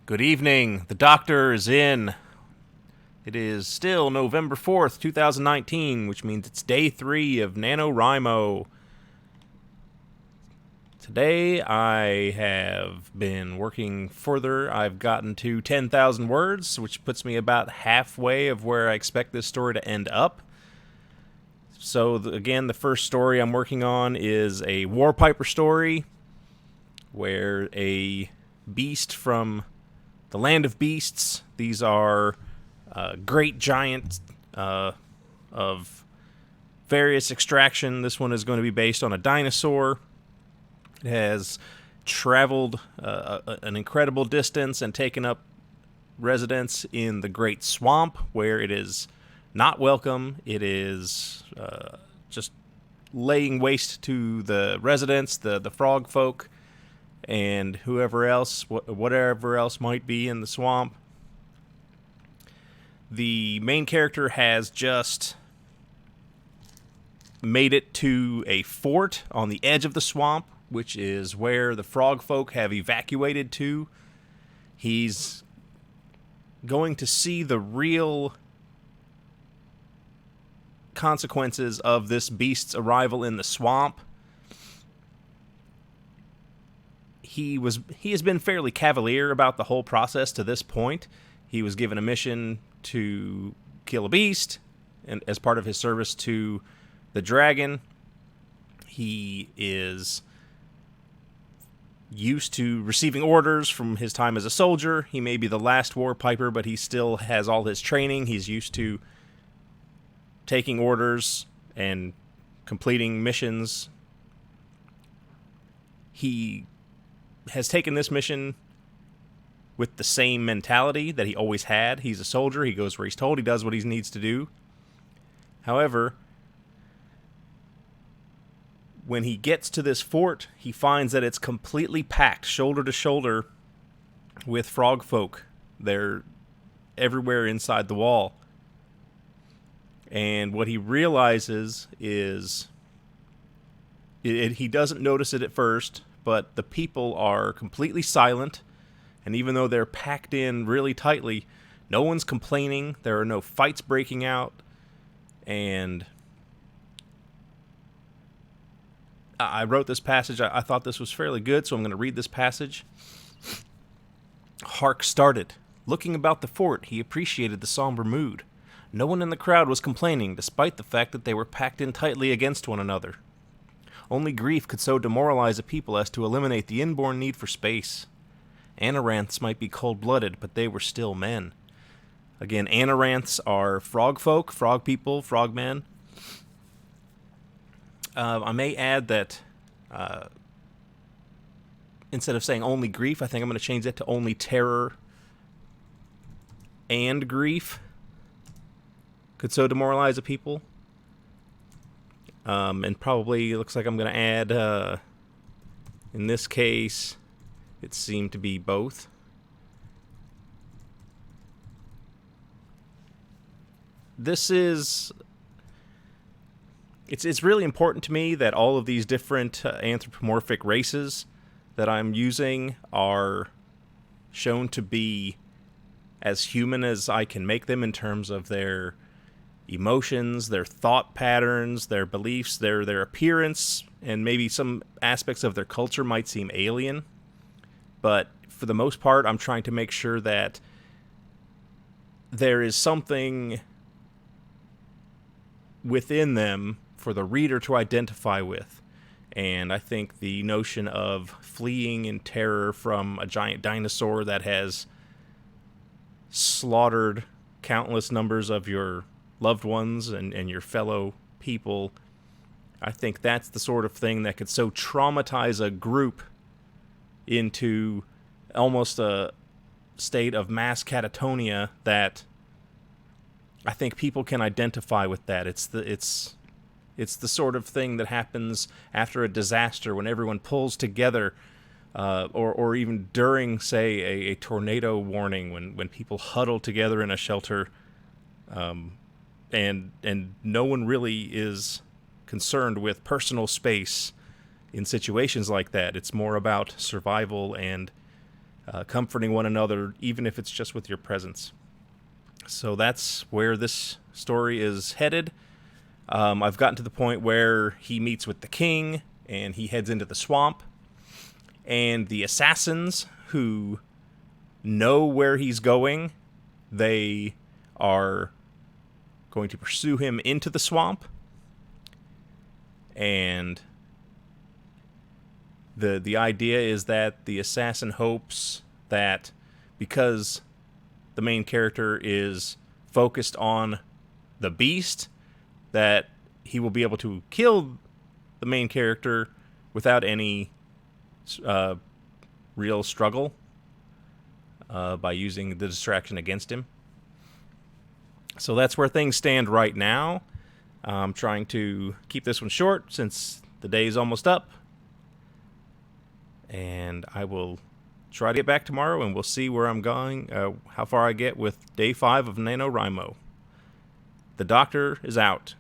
Good evening. The doctor is in. It is still November 4th, 2019, which means it's day 3 of NaNoWriMo. Today I have been working further. I've gotten to 10,000 words, which puts me about halfway of where I expect this story to end up. So again, the first story I'm working on is a Warpiper story where a beast from the land of beasts, these are great giants of various extraction. This one is going to be based on a dinosaur. It has traveled an incredible distance and taken up residence in the Great Swamp, where it is not welcome. It is just laying waste to the residents, the frogfolk, and whoever else, whatever else might be in the swamp. The main character has just made it to a fort on the edge of the swamp, which is where the frogfolk have evacuated to. He's going to see the real consequences of this beast's arrival in the swamp. He has been fairly cavalier about the whole process to this point. He was given a mission to kill a beast, and as part of his service to the dragon. He is used to receiving orders from his time as a soldier. He may be the last Warpiper, but he still has all his training. He's used to taking orders and completing missions. He has taken this mission with the same mentality that he always had. He's a soldier. He goes where he's told. He does what he needs to do. However, when he gets to this fort, he finds that it's completely packed, shoulder to shoulder, with frogfolk. They're everywhere inside the wall. And what he realizes is, he doesn't notice it at first, but the people are completely silent. And even though they're packed in really tightly, no one's complaining. There are no fights breaking out. And I wrote this passage. I thought this was fairly good, so I'm going to read this passage. Harc started. Looking about the fort, he appreciated the somber mood. No one in the crowd was complaining, despite the fact that they were packed in tightly against one another. Only grief could so demoralize a people as to eliminate the inborn need for space. Amaranths might be cold-blooded, but they were still men. Again, amaranths are frogfolk, frog people, frogmen. I may add that instead of saying only grief, I think I'm going to change that to only terror and grief could so demoralize a people. And probably looks like I'm going to add, in this case, it seemed to be both. This is... It's really important to me that all of these different anthropomorphic races that I'm using are shown to be as human as I can make them in terms of their emotions, their thought patterns, their beliefs, their appearance, and maybe some aspects of their culture might seem alien. But for the most part, I'm trying to make sure that there is something within them for the reader to identify with. And I think the notion of fleeing in terror from a giant dinosaur that has slaughtered countless numbers of your loved ones and your fellow people, I think that's the sort of thing that could so traumatize a group into almost a state of mass catatonia that I think people can identify with that. It's the sort of thing that happens after a disaster when everyone pulls together, or even during, say, a tornado warning, when people huddle together in a shelter, and no one really is concerned with personal space in situations like that. It's more about survival and comforting one another, even if it's just with your presence. So that's where this story is headed. I've gotten to the point where he meets with the king, and he heads into the swamp. And the assassins who know where he's going, they are going to pursue him into the swamp. And the idea is that the assassin hopes that because the main character is focused on the beast, that he will be able to kill the main character without any real struggle by using the distraction against him. So that's where things stand right now. I'm trying to keep this one short since the day is almost up. And I will try to get back tomorrow, and we'll see where I'm going, how far I get with day 5 of NaNoWriMo. The doctor is out.